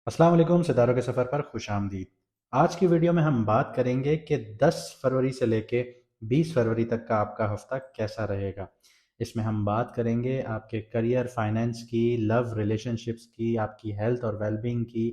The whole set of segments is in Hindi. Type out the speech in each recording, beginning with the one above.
अस्सलाम वालेकुम, सितारों के सफ़र पर खुश आमदीद। आज की वीडियो में हम बात करेंगे कि 10 फरवरी से लेके 20 फरवरी तक का आपका हफ्ता कैसा रहेगा। इसमें हम बात करेंगे आपके करियर, फाइनेंस की, लव रिलेशनशिप्स की, आपकी हेल्थ और वेलबींग की,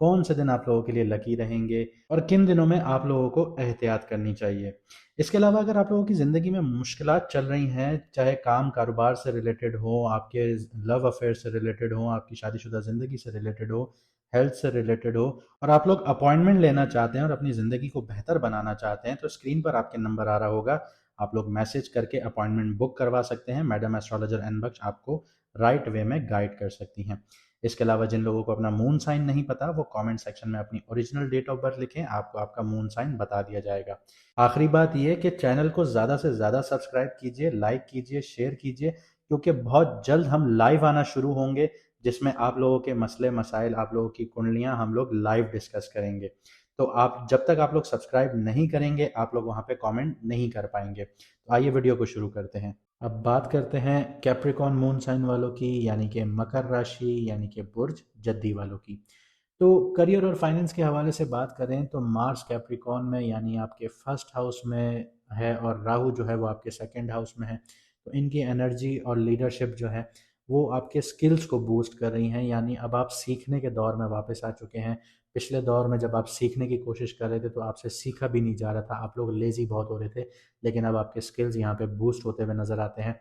कौन से दिन आप लोगों के लिए लकी रहेंगे और किन दिनों में आप लोगों को एहतियात करनी चाहिए। इसके अलावा अगर आप लोगों की ज़िंदगी में मुश्किलात चल रही हैं, चाहे काम कारोबार से रिलेटेड हो, आपके लव अफेयर से रिलेटेड हो, आपकी शादीशुदा ज़िंदगी से रिलेटेड हो, हेल्थ से रिलेटेड हो और आप लोग अपॉइंटमेंट लेना चाहते हैं और अपनी ज़िंदगी को बेहतर बनाना चाहते हैं, तो स्क्रीन पर आपके नंबर आ रहा होगा। आप लोग मैसेज करके अपॉइंटमेंट बुक करवा सकते हैं। मैडम एस्ट्रोलॉजर एन बख्श आपको राइट वे में गाइड कर सकती हैं। इसके अलावा जिन लोगों को अपना मून साइन नहीं पता, वो कमेंट सेक्शन में अपनी ओरिजिनल डेट ऑफ बर्थ लिखें, आपको आपका मून साइन बता दिया जाएगा। आखिरी बात यह कि चैनल को ज़्यादा से ज़्यादा सब्सक्राइब कीजिए, लाइक कीजिए, शेयर कीजिए, क्योंकि बहुत जल्द हम लाइव आना शुरू होंगे जिसमें आप लोगों के मसले मसाइल, आप लोगों की कुंडलियां हम लोग लाइव डिस्कस करेंगे। तो आप जब तक आप लोग सब्सक्राइब नहीं करेंगे, आप लोग वहां पे कमेंट नहीं कर पाएंगे। तो आइए वीडियो को शुरू करते हैं। अब बात करते हैं कैप्रिकॉन मून साइन वालों की, यानी कि मकर राशि, यानी कि बुर्ज जद्दी वालों की। तो करियर और फाइनेंस के हवाले से बात करें तो मार्स कैप्रिकॉन में यानी आपके फर्स्ट हाउस में है और राहु जो है वो आपके सेकंड हाउस में है। तो इनकी एनर्जी और लीडरशिप जो है वो आपके स्किल्स को बूस्ट कर रही हैं, यानी अब आप सीखने के दौर में वापस आ चुके हैं। पिछले दौर में जब आप सीखने की कोशिश कर रहे थे तो आपसे सीखा भी नहीं जा रहा था, आप लोग लेज़ी बहुत हो रहे थे, लेकिन अब आपके स्किल्स यहाँ पे बूस्ट होते हुए नज़र आते हैं।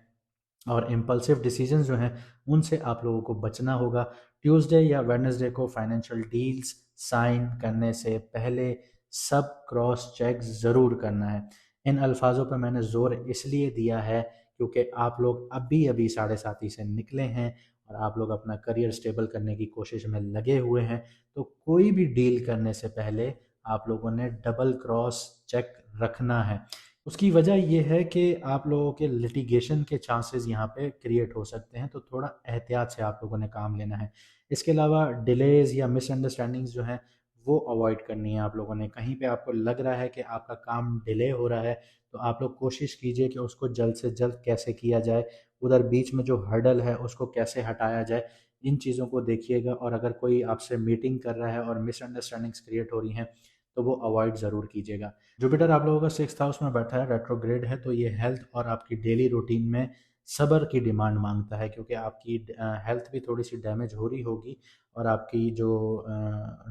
और इम्पल्सिव डिसीजंस जो हैं उनसे आप लोगों को बचना होगा। ट्यूसडे या वेडनेसडे को फाइनेंशियल डील्स साइन करने से पहले सब क्रॉस चेक ज़रूर करना है। इन अल्फाजों पर मैंने ज़ोर इसलिए दिया है क्योंकि आप लोग अभी अभी साढ़े साथी से निकले हैं और आप लोग अपना करियर स्टेबल करने की कोशिश में लगे हुए हैं। तो कोई भी डील करने से पहले आप लोगों ने डबल क्रॉस चेक रखना है। उसकी वजह ये है कि आप लोगों के लिटिगेशन के चांसेस यहाँ पे क्रिएट हो सकते हैं, तो थोड़ा एहतियात से आप लोगों ने काम लेना है। इसके अलावा डिलेज या मिसअंडरस्टैंडिंग्स जो हैं वो अवॉइड करनी है आप लोगों ने। कहीं पे आपको लग रहा है कि आपका काम डिले हो रहा है, तो आप लोग कोशिश कीजिए कि उसको जल्द से जल्द कैसे किया जाए, उधर बीच में जो हर्डल है उसको कैसे हटाया जाए, इन चीज़ों को देखिएगा। और अगर कोई आपसे मीटिंग कर रहा है और मिसअंडरस्टैंडिंग्स क्रिएट हो रही हैं तो वो अवॉइड ज़रूर कीजिएगा। जुपिटर आप लोगों का सिक्स्थ हाउस में बैठा है, रेट्रोग्रेड है, तो ये हेल्थ और आपकी डेली रूटीन में सब्र की डिमांड मांगता है, क्योंकि आपकी हेल्थ भी थोड़ी सी डैमेज हो रही होगी और आपकी जो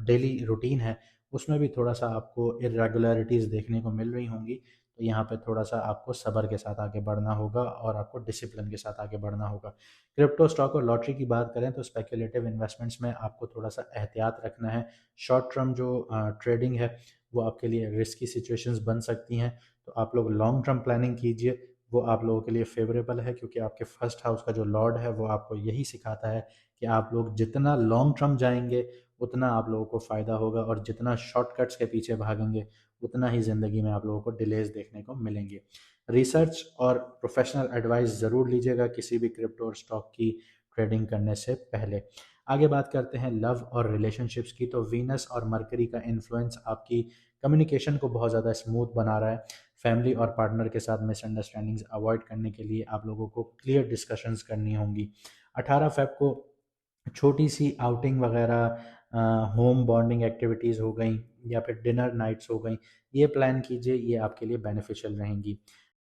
डेली रूटीन है उसमें भी थोड़ा सा आपको इरेगुलरिटीज़ देखने को मिल रही होंगी। तो यहाँ पे थोड़ा सा आपको सब्र के साथ आगे बढ़ना होगा और आपको डिसिप्लिन के साथ आगे बढ़ना होगा। क्रिप्टो स्टॉक और लॉटरी की बात करें तो स्पेकुलेटिव इन्वेस्टमेंट्स में आपको थोड़ा सा एहतियात रखना है। शॉर्ट टर्म जो ट्रेडिंग है वो आपके लिए रिस्की सिचुएशंस बन सकती हैं, तो आप लोग लॉन्ग टर्म प्लानिंग कीजिए। वो आप लोगों के लिए फेवरेबल है, क्योंकि आपके फर्स्ट हाउस का जो लॉर्ड है वो आपको यही सिखाता है कि आप लोग जितना लॉन्ग टर्म जाएंगे उतना आप लोगों को फ़ायदा होगा, और जितना शॉर्टकट्स के पीछे भागेंगे उतना ही ज़िंदगी में आप लोगों को डिलेज देखने को मिलेंगे। रिसर्च और प्रोफेशनल एडवाइस ज़रूर लीजिएगा किसी भी क्रिप्टो और स्टॉक की ट्रेडिंग करने से पहले। आगे बात करते हैं लव और रिलेशनशिप्स की। तो वीनस और मरकरी का इन्फ्लुएंस आपकी कम्युनिकेशन को बहुत ज़्यादा स्मूथ बना रहा है। फैमिली और पार्टनर के साथ मिसअंडरस्टैंडिंग्स अवॉइड करने के लिए आप लोगों को क्लियर डिस्कशंस करनी होंगी। 18 फेब को छोटी सी आउटिंग वगैरह, होम बॉन्डिंग एक्टिविटीज़ हो गई या फिर डिनर नाइट्स हो गई, ये प्लान कीजिए, ये आपके लिए बेनिफिशियल रहेंगी।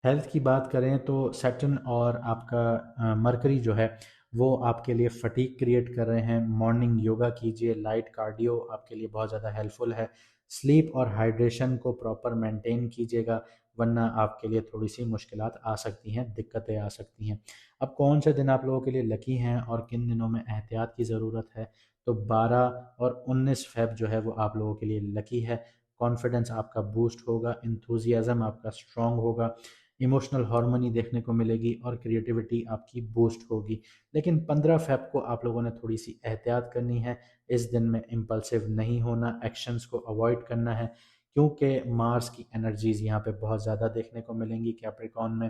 हेल्थ की बात करें तो सैटर्न और आपका मरकरी जो है वो आपके लिए फटीग क्रिएट कर रहे हैं। मॉर्निंग योगा कीजिए, लाइट कार्डियो आपके लिए बहुत ज़्यादा हेल्पफुल है। स्लीप और हाइड्रेशन को प्रॉपर मेंटेन कीजिएगा, वरना आपके लिए थोड़ी सी मुश्किलात आ सकती हैं, दिक्कतें आ सकती हैं। अब कौन से दिन आप लोगों के लिए लकी हैं और किन दिनों में एहतियात की ज़रूरत है, तो 12 और 19 फेब जो है वो आप लोगों के लिए लकी है। कॉन्फिडेंस आपका बूस्ट होगा, इंथुजियाज़म आपका स्ट्रॉन्ग होगा, इमोशनल हार्मनी देखने को मिलेगी और क्रिएटिविटी आपकी बूस्ट होगी। लेकिन 15 फेब को आप लोगों ने थोड़ी सी एहतियात करनी है। इस दिन में इम्पल्सिव नहीं होना, एक्शंस को अवॉइड करना है, क्योंकि मार्स की एनर्जीज यहाँ पे बहुत ज़्यादा देखने को मिलेंगी कैप्रिकॉन में।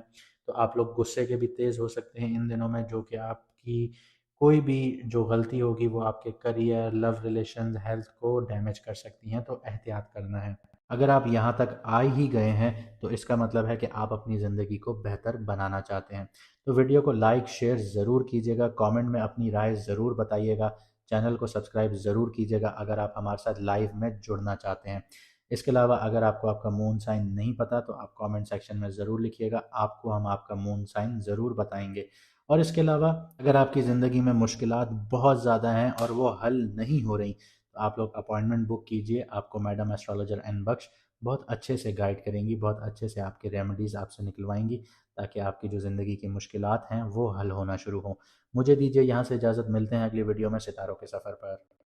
तो आप लोग गुस्से के भी तेज़ हो सकते हैं इन दिनों में, जो कि आपकी कोई भी जो गलती होगी वो आपके करियर, लव रिलेशन, हेल्थ को डैमेज कर सकती हैं, तो एहतियात करना है। अगर आप यहाँ तक आ ही गए हैं तो इसका मतलब है कि आप अपनी ज़िंदगी को बेहतर बनाना चाहते हैं। तो वीडियो को लाइक शेयर ज़रूर कीजिएगा, कमेंट में अपनी राय ज़रूर बताइएगा। चैनल को सब्सक्राइब ज़रूर कीजिएगा अगर आप हमारे साथ लाइव में जुड़ना चाहते हैं। इसके अलावा अगर आपको आपका मून साइन नहीं पता तो आप कमेंट सेक्शन में ज़रूर लिखिएगा, आपको हम आपका मून साइन ज़रूर बताएंगे। और इसके अलावा अगर आपकी ज़िंदगी में मुश्किलात बहुत ज़्यादा हैं और वो हल नहीं हो रही, तो आप लोग अपॉइंटमेंट बुक कीजिए, आपको मैडम एस्ट्रोलॉजर एन बख्श बहुत अच्छे से गाइड करेंगी, बहुत अच्छे से आपकी रेमेडीज़ आपसे निकलवाएंगी, ताकि आपकी जो ज़िंदगी की मुश्किलात हैं वो हल होना शुरू हों। मुझे दीजिए यहाँ से इजाज़त, मिलते हैं अगली वीडियो में सितारों के सफ़र पर।